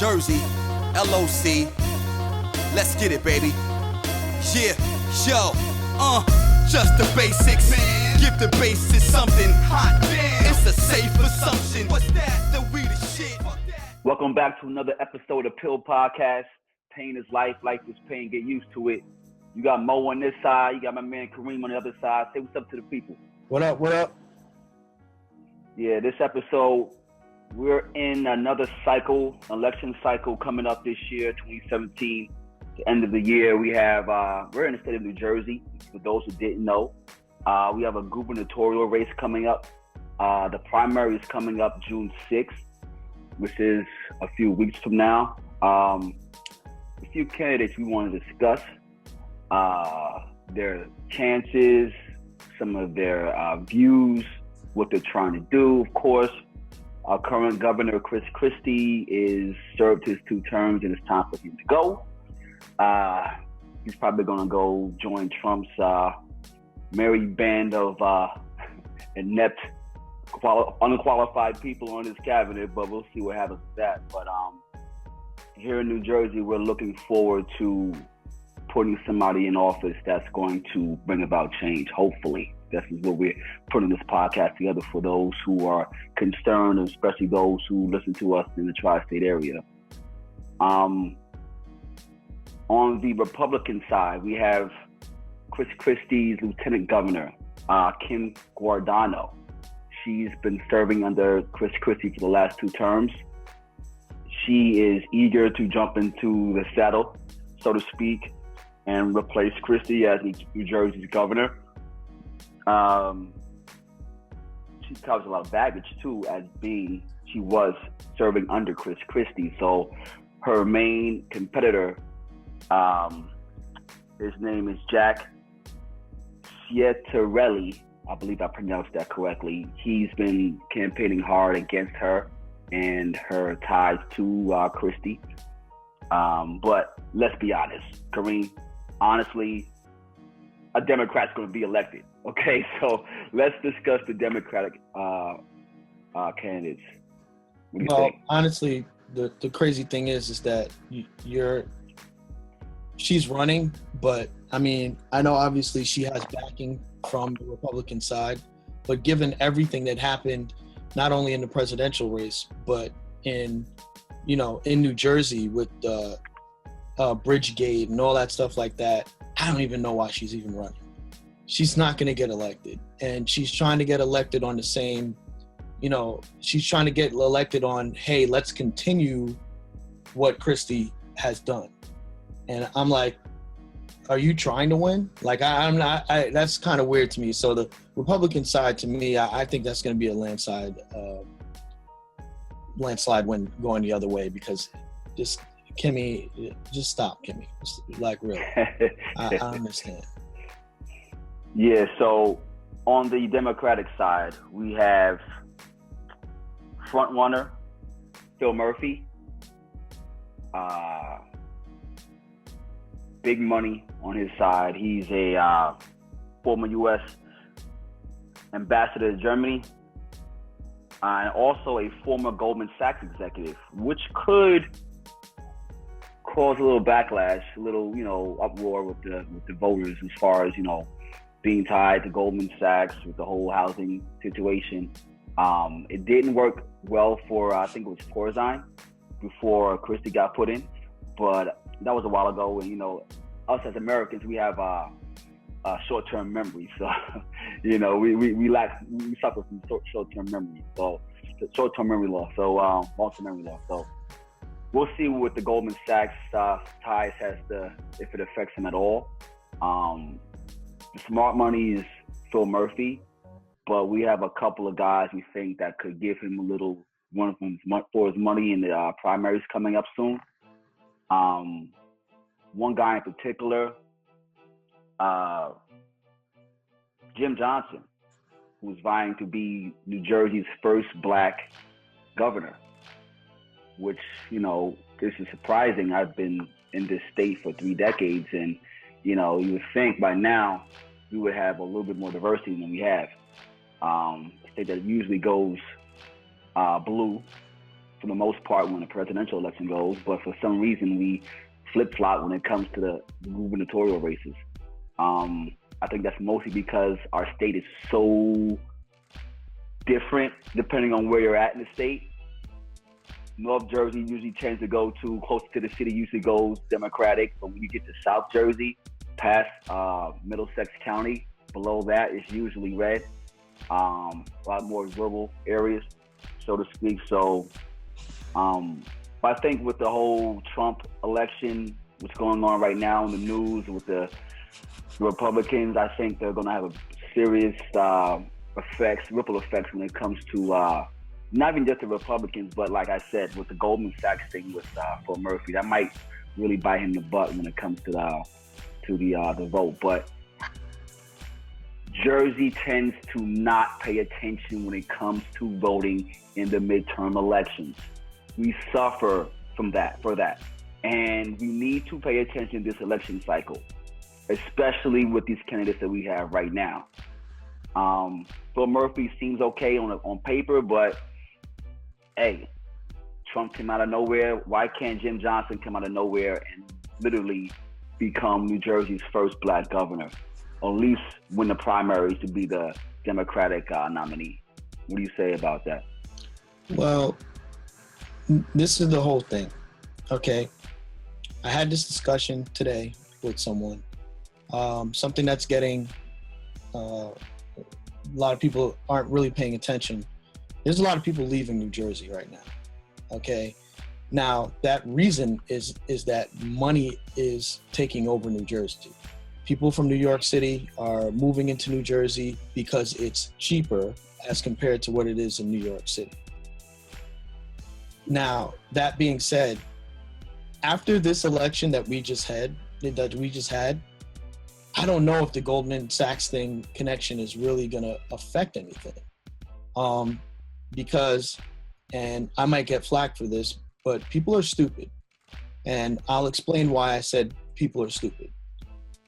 Jersey, LOC. Let's get it, baby. Yeah, yo, just the basics, man. Give the basis something hot, damn. It's a safe assumption. What's that we the shit. Welcome back to another episode of Pill Podcast. Pain is life, life is pain, get used to it. You got Mo on this side, you got my man Karim on the other side. Say what's up to the people. What up? Yeah, this episode, we're in another cycle, election cycle coming up this year, 2017. The end of the year, we have, we're in the state of New Jersey, for those who didn't know. We have a gubernatorial race coming up. The primary is coming up June 6th, which is a few weeks from now. A few candidates we want to discuss, their chances, some of their views, what they're trying to do. Of course, our current governor, Chris Christie, is served his 2 terms and it's time for him to go. He's probably going to go join Trump's merry band of inept, unqualified people on his cabinet, but we'll see what happens with that. But here in New Jersey, we're looking forward to putting somebody in office that's going to bring about change, hopefully. This is what we're putting this podcast together for those who are concerned, especially those who listen to us in the tri-state area. On the Republican side, we have Chris Christie's Lieutenant Governor, Kim Guardano. She's been serving under Chris Christie for the last 2 terms. She is eager to jump into the saddle, so to speak, and replace Christie as New Jersey's governor. She covers a lot of baggage too, as being she was serving under Chris Christie. So her main competitor, his name is Jack Ciattarelli. I believe I pronounced that correctly. He's been campaigning hard against her and her ties to Christie. But let's be honest, Kareem, honestly, a Democrat's going to be elected. Okay, so let's discuss the Democratic candidates. What do you think? Honestly, the crazy thing is that she's running, but I mean, I know obviously she has backing from the Republican side, but given everything that happened, not only in the presidential race, but in New Jersey with Bridgegate and all that stuff like that, I don't even know why she's even running. She's not going to get elected. And she's trying to get elected on the same, she's trying to get elected on, hey, let's continue what Christie has done. And I'm like, are you trying to win? Like, I'm not, that's kind of weird to me. So the Republican side, to me, I think that's going to be a landslide when going the other way, because just Kimmy, just stop, Kimmy. Just, like, really. I understand. Yeah, so on the Democratic side, we have frontrunner Phil Murphy, big money on his side. He's a former U.S. ambassador to Germany, and also a former Goldman Sachs executive, which could cause a little backlash, a little, uproar with the voters as far as, being tied to Goldman Sachs with the whole housing situation. It didn't work well for, I think it was Corzine before Christie got put in, but that was a while ago. And, us as Americans, we have short-term memory. So, we suffer from short-term memory. So, short-term memory loss. So, long-term memory loss. So, we'll see what the Goldman Sachs ties if it affects him at all. The smart money is Phil Murphy, but we have a couple of guys we think that could give him a little one for his money in the primaries coming up soon. One guy in particular, Jim Johnson, who's vying to be New Jersey's first Black governor, which, this is surprising. I've been in this state for 3 decades, and you would think by now we would have a little bit more diversity than we have. A state that usually goes blue for the most part when the presidential election goes, but for some reason we flip-flop when it comes to the gubernatorial races. I think that's mostly because our state is so different depending on where you're at in the state. North Jersey usually tends to go to, close to the city usually goes Democratic, but when you get to South Jersey, past Middlesex County, below that is usually red. A lot more rural areas, so to speak. So I think with the whole Trump election, what's going on right now in the news with the Republicans, I think they're going to have a serious ripple effects when it comes to not even just the Republicans, but like I said, with the Goldman Sachs thing with Phil Murphy, that might really bite him in the butt when it comes to the vote. But Jersey tends to not pay attention when it comes to voting in the midterm elections. We suffer for that. And we need to pay attention this election cycle, especially with these candidates that we have right now. Phil Murphy seems okay on paper, but hey, Trump came out of nowhere. Why can't Jim Johnson come out of nowhere and literally become New Jersey's first black governor, or at least win the primaries to be the Democratic nominee? What do you say about that? Well, this is the whole thing, okay? I had this discussion today with someone. Something that's getting a lot of people aren't really paying attention. There's a lot of people leaving New Jersey right now, okay? Now, that reason is that money is taking over New Jersey. People from New York City are moving into New Jersey because it's cheaper as compared to what it is in New York City. Now, that being said, after this election that we just had, I don't know if the Goldman Sachs thing connection is really going to affect anything. Because, and I might get flack for this, but people are stupid. And I'll explain why I said people are stupid.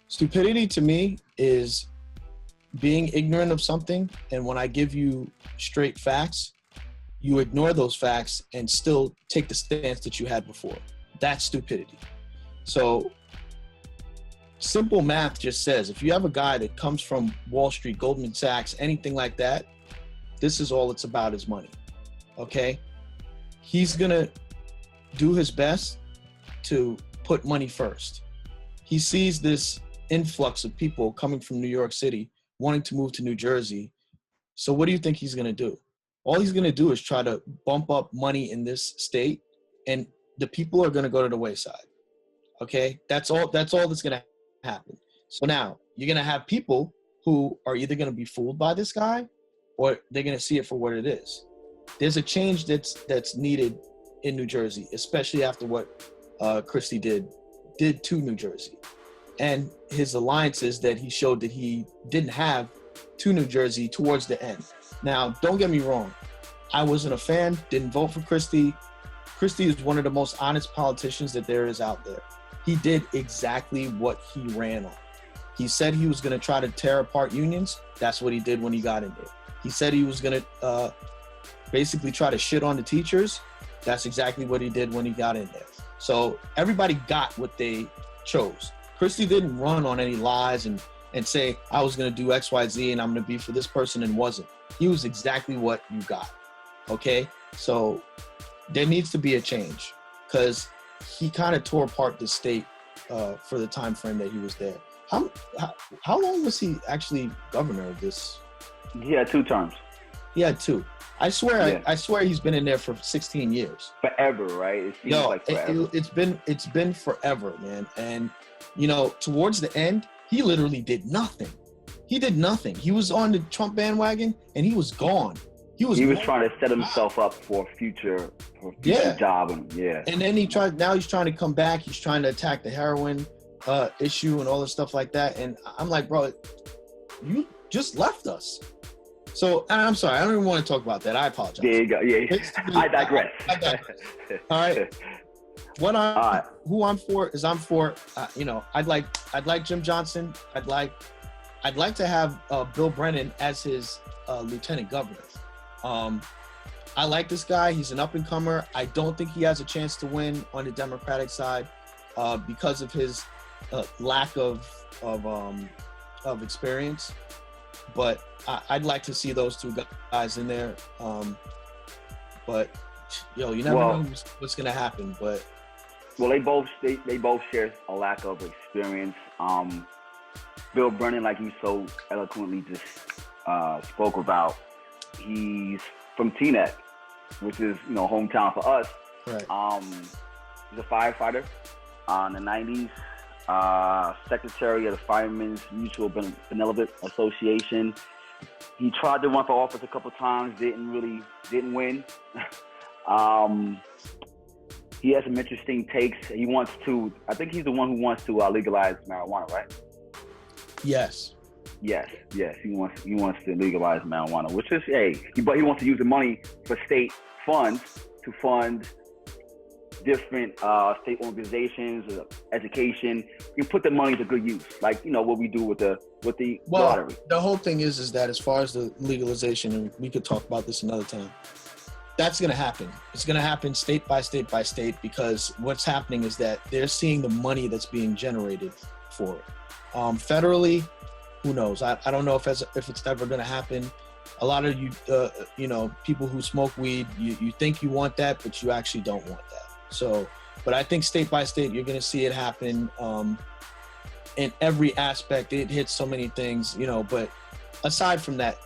Stupidity to me is being ignorant of something, and when I give you straight facts, you ignore those facts and still take the stance that you had before. That's stupidity. So simple math just says, if you have a guy that comes from Wall Street, Goldman Sachs, anything like that, this is all it's about is money, okay? He's gonna do his best to put money first. He sees this influx of people coming from New York City wanting to move to New Jersey. So what do you think he's gonna do? All he's gonna do is try to bump up money in this state, and the people are gonna go to the wayside, okay? That's all that's gonna happen. So now you're gonna have people who are either gonna be fooled by this guy or they're gonna see it for what it is. There's a change that's needed in New Jersey, especially after what Christie did to New Jersey. And his alliances that he showed that he didn't have to New Jersey towards the end. Now, don't get me wrong. I wasn't a fan, didn't vote for Christie. Christie is one of the most honest politicians that there is out there. He did exactly what he ran on. He said he was going to try to tear apart unions. That's what he did when he got in there. He said he was going to basically try to shit on the teachers. That's exactly what he did when he got in there. So everybody got what they chose. Christie didn't run on any lies and say, I was going to do X, Y, Z, and I'm going to be for this person, and wasn't. He was exactly what you got, okay? So there needs to be a change because he kind of tore apart the state for the time frame that he was there. How long was he actually governor of this? He had 2 terms. He had 2. I swear he's been in there for 16 years. Forever, right? It seems like forever. It's been forever, man. And you know, towards the end, he literally did nothing. He did nothing. He was on the Trump bandwagon and he was gone. He was trying to set himself up for a future job. And then he's trying to come back. He's trying to attack the heroin issue and all this stuff like that. And I'm like, bro, you just left us. So, and I'm sorry, I don't even want to talk about that. I apologize. There you go. Yeah. I digress. All right. Who I'm for is I'm for, I'd like Jim Johnson. I'd like to have Bill Brennan as his lieutenant governor. I like this guy. He's an up-and-comer. I don't think he has a chance to win on the Democratic side because of his lack of experience. But I'd like to see those two guys in there. But you never know what's gonna happen. But they both share a lack of experience. Bill Brennan, like you so eloquently just spoke about, he's from Teaneck, which is hometown for us. Right. He's a firefighter in the 90s. Secretary of the Firemen's Mutual Benevolent Association. He tried to run for office a couple times, didn't win. He has some interesting takes. I think he's the one who wants to legalize marijuana, right? Yes. Yes. He wants to legalize marijuana, which is but he wants to use the money for state funds to fund different state organizations, education. You put the money to good use, like what we do with the lottery. The whole thing is that as far as the legalization, and we could talk about this another time, that's going to happen. It's going to happen state by state by state, because what's happening is that they're seeing the money that's being generated for it. Federally, who knows? I don't know if it's ever going to happen. A lot of you people who smoke weed, you think you want that, but you actually don't want that. So, but I think state by state, you're going to see it happen in every aspect. It hits so many things, but aside from that,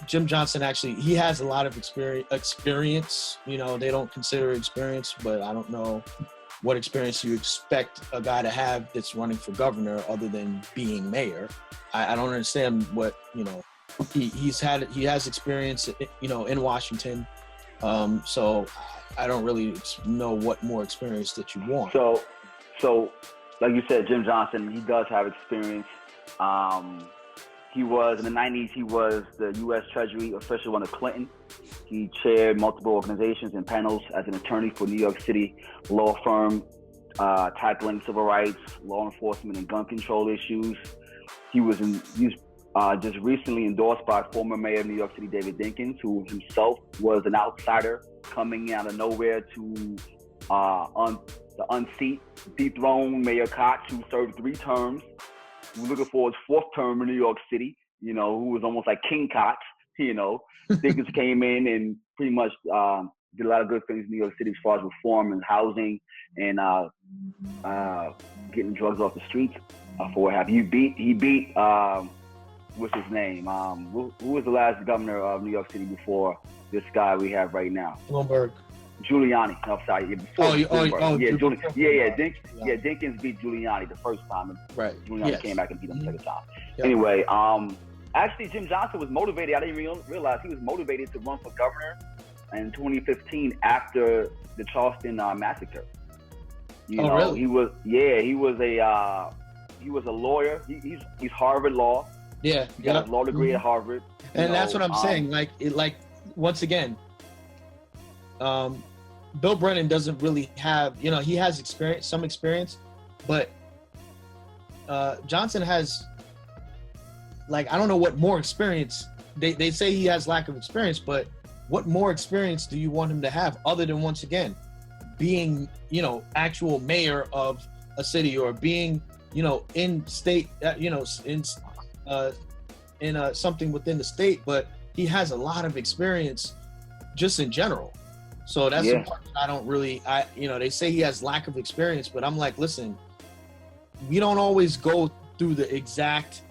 Jim Johnson he has a lot of experience. They don't consider experience, but I don't know what experience you expect a guy to have that's running for governor other than being mayor. I don't understand what, he has experience, in Washington. So I don't really know what more experience that you want. So like you said, Jim Johnson, he does have experience. He was, in the 90s, he was the U.S. Treasury official under Clinton. He chaired multiple organizations and panels as an attorney for New York City law firm, tackling civil rights, law enforcement, and gun control issues. He was just recently endorsed by former mayor of New York City, David Dinkins, who himself was an outsider coming out of nowhere to dethrone Mayor Koch, who served 3 terms. We're looking for his 4th term in New York City, who was almost like King Koch, Dinkins came in and pretty much did a lot of good things in New York City as far as reform and housing and getting drugs off the streets. He beat what's his name? Who was the last governor of New York City before this guy we have right now? Bloomberg. Giuliani. I'm sorry. Dinkins beat Giuliani the first time. Right. Giuliani came back and beat him the second time. Yep. Anyway, actually, Jim Johnson was motivated. I didn't realize he was motivated to run for governor in 2015 after the Charleston massacre. Really? He was a lawyer. He's Harvard Law. Yeah. He got his law degree at Harvard. And that's what I'm saying. Once again, Bill Brennan doesn't really have, he has some experience, but Johnson has, I don't know what more experience. They say he has lack of experience, but what more experience do you want him to have other than, once again, being, actual mayor of a city, or being, in state, in something within the state, but he has a lot of experience just in general. So that's the part that I don't really, they say he has lack of experience, but I'm like, listen, we don't always go through the exact,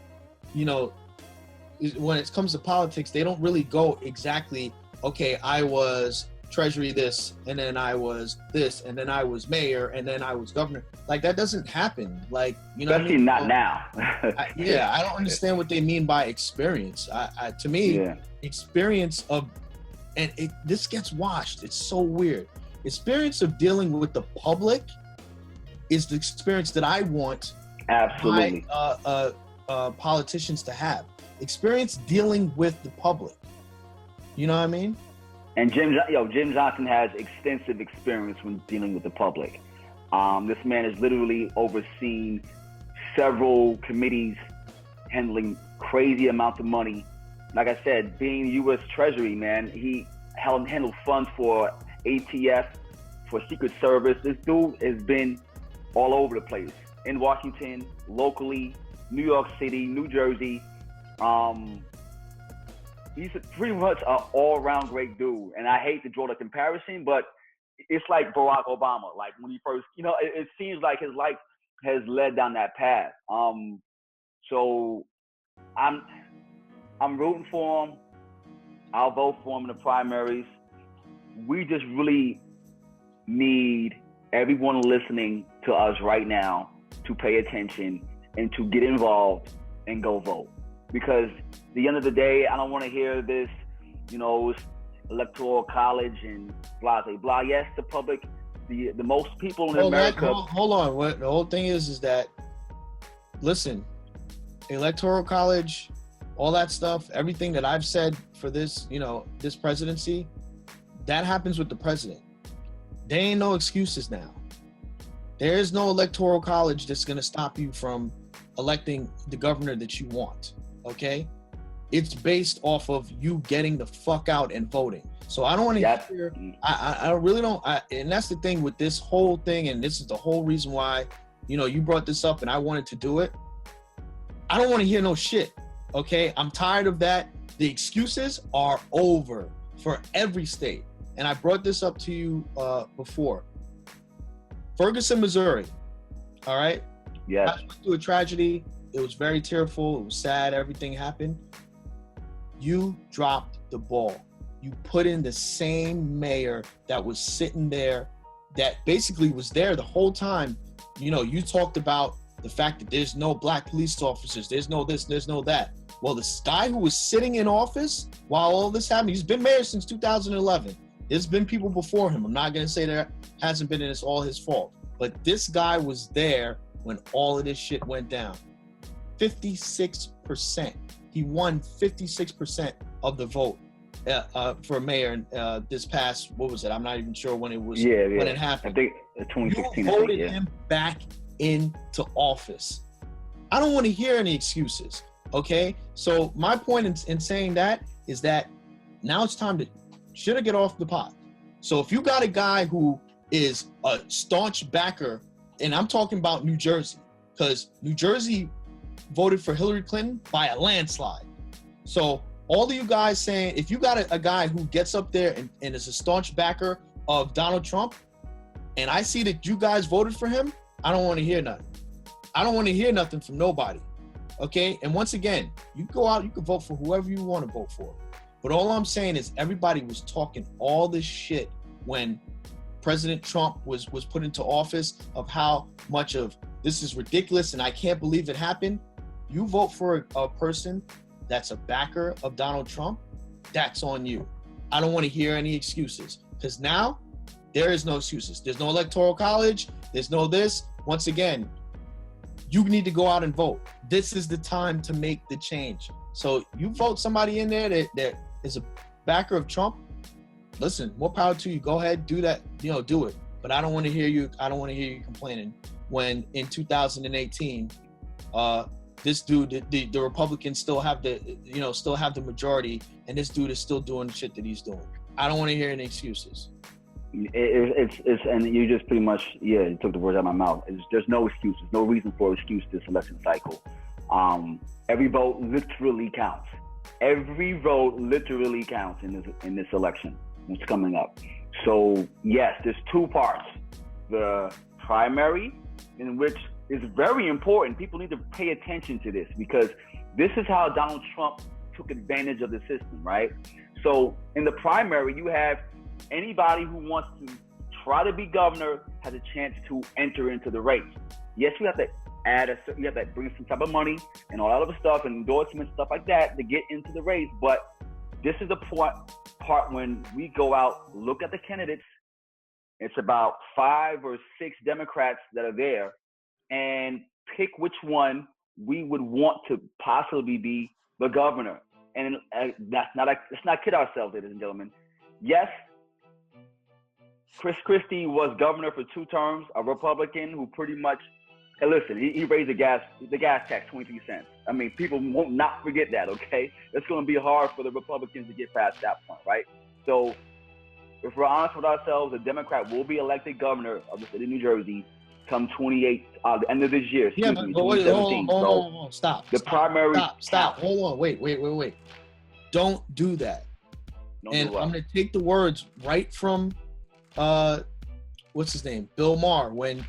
when it comes to politics, they don't really go exactly, okay, I was Treasury this, and then I was this, and then I was mayor, and then I was governor. That doesn't happen. Especially not now. I don't understand what they mean by experience. To me, experience of, and this gets washed. It's so weird. Experience of dealing with the public is the experience that I want absolutely politicians to have. Experience dealing with the public. You know what I mean? And Jim Johnson has extensive experience when dealing with the public. This man has literally overseen several committees handling crazy amounts of money. Like I said, being U.S. Treasury, man, he handled funds for ATF, for Secret Service. This dude has been all over the place in Washington, locally, New York City, New Jersey. He's pretty much an all-around great dude. And I hate to draw the comparison, but it's like Barack Obama. Like when he first, it seems like his life has led down that path. So I'm rooting for him. I'll vote for him in the primaries. We just really need everyone listening to us right now to pay attention and to get involved and go vote. Because at the end of the day, I don't want to hear this, electoral college and blah, blah, blah. Yes, the public, the most people in America. Hold on. What the whole thing is that, listen, electoral college, all that stuff, everything that I've said for this, this presidency, that happens with the president. There ain't no excuses now. There is no electoral college that's going to stop you from electing the governor that you want, okay? It's based off of you getting the fuck out and voting. So I don't want to hear, I really don't, and that's the thing with this whole thing, and this is the whole reason why, you brought this up and I wanted to do it. I don't want to hear no shit, okay? I'm tired of that. The excuses are over for every state. And I brought this up to you before. Ferguson, Missouri, all right? Yes. I went through a tragedy. It was very tearful. It was sad. Everything happened. You dropped the ball. You put in the same mayor that was sitting there, that basically was there the whole time. You talked about the fact that there's no black police officers. There's no this, there's no that. Well, this guy who was sitting in office while all this happened, he's been mayor since 2011. There's been people before him. I'm not going to say that hasn't been, and it's all his fault. But this guy was there when all of this shit went down. 56%. He won 56% of the vote for mayor this past, what was it? I'm not even sure when it was. Yeah. When it happened. I think 2016. You voted him back into office. I don't want to hear any excuses, okay? So my point in saying that is that now it's time to get off the pot. So if you got a guy who is a staunch backer, and I'm talking about New Jersey, because New Jersey voted for Hillary Clinton by a landslide. So all of you guys saying, if you got a guy who gets up there and is a staunch backer of Donald Trump, and I see that you guys voted for him, I don't want to hear nothing. I don't want to hear nothing from nobody, okay? And once again, you go out, you can vote for whoever you want to vote for. But all I'm saying is everybody was talking all this shit when President Trump was put into office of how much of this is ridiculous and I can't believe it happened. You vote for a person that's a backer of Donald Trump, that's on you. I don't want to hear any excuses, because now there is no excuses. There's no electoral college. There's no this. Once again, you need to go out and vote. This is the time to make the change. So you vote somebody in there that is a backer of Trump. Listen, more power to you. Go ahead, do that. Do it. But I don't want to hear you. I don't want to hear you complaining when in 2018, this dude, the Republicans still have the majority, and this dude is still doing the shit that he's doing. I don't want to hear any excuses. It's and you just pretty much you took the words out of my mouth. There's no excuses, no reason for excuse this election cycle. Every vote literally counts. Every vote literally counts in this election that's coming up. So yes, there's two parts: the primary, in which is very important. People need to pay attention to this, because this is how Donald Trump took advantage of the system, right? So in the primary, you have anybody who wants to try to be governor has a chance to enter into the race. Yes, you have to you have to bring some type of money and all that other stuff and endorsements, stuff like that, to get into the race. But this is the part when we go out, look at the candidates. It's about 5 or 6 Democrats that are there, and pick which one we would want to possibly be the governor. And let's not kid ourselves, ladies and gentlemen. Yes, Chris Christie was governor for 2 terms, a Republican who pretty much, hey, listen, he raised the gas tax 23 cents. I mean, people won't not forget that, okay? It's going to be hard for the Republicans to get past that point, right? So if we're honest with ourselves, a Democrat will be elected governor of the state of New Jersey come the end of this year. Excuse me, but wait, 2017. hold on. Stop. Primary. Stop. Hold on. Wait. Don't do that. I'm going to take the words right from, what's his name? Bill Maher, when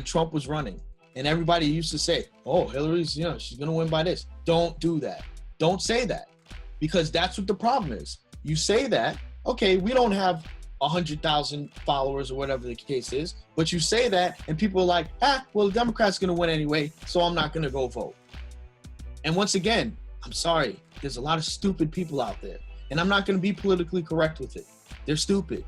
Trump was running. And everybody used to say, oh, Hillary's, she's going to win by this. Don't do that. Don't say that. Because that's what the problem is. You say that, okay, we don't have 100,000 followers or whatever the case is, but you say that and people are like, well, the Democrat's going to win anyway, so I'm not going to go vote. And once again, I'm sorry, there's a lot of stupid people out there, and I'm not going to be politically correct with it. They're stupid,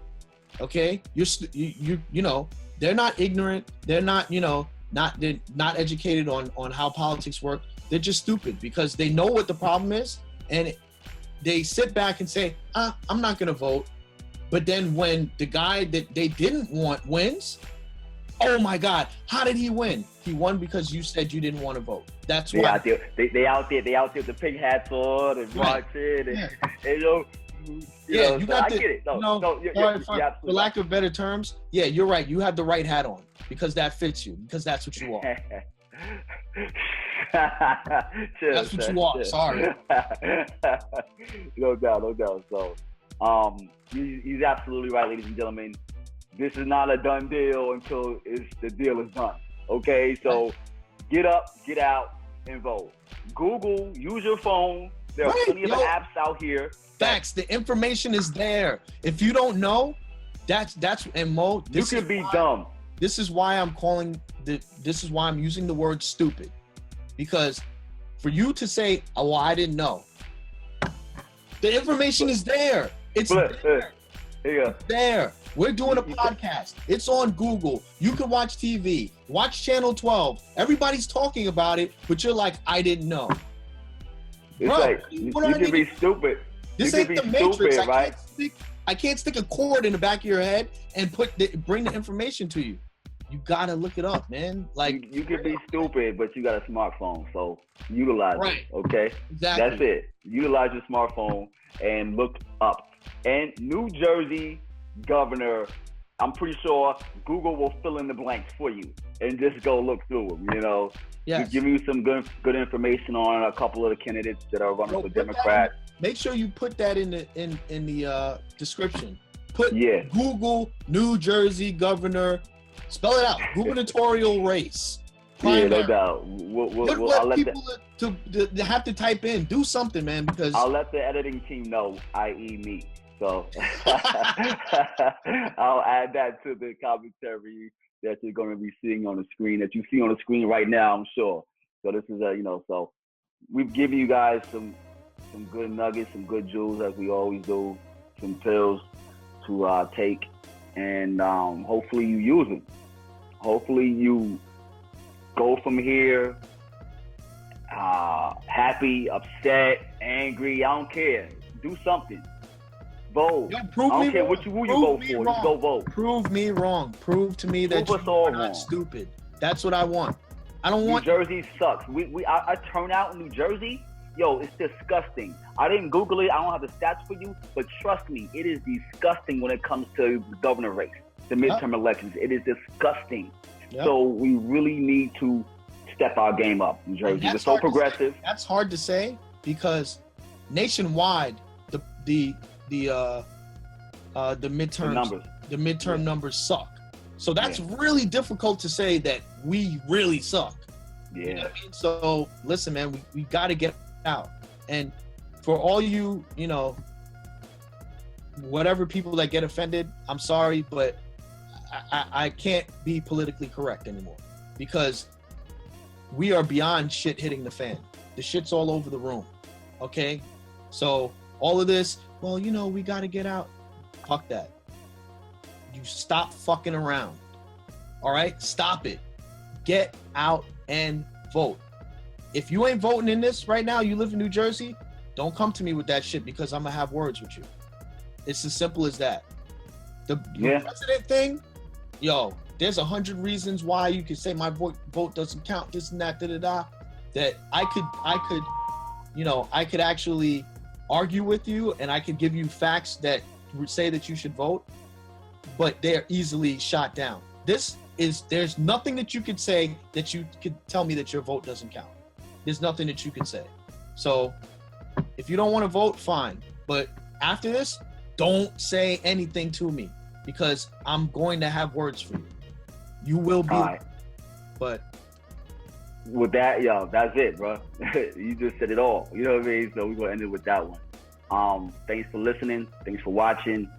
okay? They're not ignorant. They're not, they're not educated on how politics work. They're just stupid because they know what the problem is, and they sit back and say, I'm not going to vote. But then when the guy that they didn't want wins, oh my God, how did he win? He won because you said you didn't want to vote. That's why. They out there with the pig hats on and marching and you got I get it. For lack of better terms, you're right. You have the right hat on because that fits you, because that's what you are. That's what you are. Sorry. No doubt. So, he's absolutely right, ladies and gentlemen. This is not a done deal until the deal is done. Okay, so get up, get out, and vote. Google, use your phone. There are plenty of apps out here. Facts. The information is there. If you don't know, that's and Mo. You could be dumb. This is why I'm this is why I'm using the word stupid, because for you to say, "Oh, well, I didn't know," the information is there. It's there. It's there. We're doing a podcast. It's on Google. You can watch TV. Watch Channel 12. Everybody's talking about it, but you're like, I didn't know. It's like, you can be stupid. This ain't the Matrix, right? I can't stick a cord in the back of your head and bring the information to you. You gotta look it up, man. Like you can be stupid, but you got a smartphone, so utilize it. Okay, exactly. That's it. Utilize your smartphone and look up. And New Jersey governor, I'm pretty sure Google will fill in the blanks for you and just go look through them. Yes. Give you some good information on a couple of the candidates that are running for Democrat. Make sure you put that in the description. Put Google New Jersey governor. Spell it out. Gubernatorial race. Primary. Yeah, no doubt. I'll let people to have to type in. Do something, man, because I'll let the editing team know, i.e. me. So I'll add that to the commentary that you're going to be seeing on the screen, that you see on the screen right now, I'm sure. So this is so we've given you guys some good nuggets, some good jewels, as we always do, some pills to take, and hopefully you use them. Hopefully you go from here happy, upset, angry. I don't care. Do something. Vote. I don't care who you vote for. Just go vote. Prove me wrong. Prove to me that you're not stupid. That's what I want. I don't want. New Jersey sucks. Our turnout in New Jersey, it's disgusting. I didn't Google it. I don't have the stats for you, but trust me, it is disgusting when it comes to the governor race, the midterm elections. It is disgusting. Yep. So we really need to step our game up. New Jersey, we're so progressive. That's hard to say because nationwide, the midterm numbers suck. So that's really difficult to say that we really suck. Yeah. You know what I mean? So listen, man, we got to get out. And for all you, whatever people that get offended, I'm sorry, but I can't be politically correct anymore because we are beyond shit hitting the fan. The shit's all over the room. Okay? So all of this, well, we got to get out. Fuck that. You stop fucking around. All right? Stop it. Get out and vote. If you ain't voting in this right now, you live in New Jersey, don't come to me with that shit because I'm going to have words with you. It's as simple as that. The president thing, there's 100 reasons why you could say my vote doesn't count, this and that, that I could actually argue with you and I could give you facts that would say that you should vote, but they're easily shot down. There's nothing that you could say that you could tell me that your vote doesn't count. There's nothing that you could say. So if you don't want to vote, fine. But after this, don't say anything to me because I'm going to have words for you. You will be. Right. But with that, yo, that's it, bro. You just said it all. You know what I mean? So we're going to end it with that one. Thanks for listening. Thanks for watching.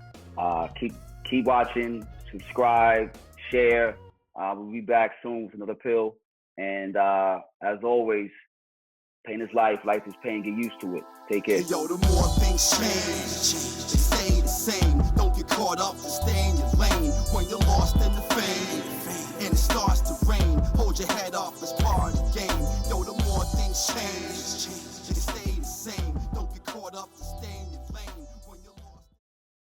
Keep watching. Subscribe. Share. We'll be back soon with another pill. And as always, pain is life. Life is pain. Get used to it. Take care. Yo, the more things change, they stay the same. Don't get caught up in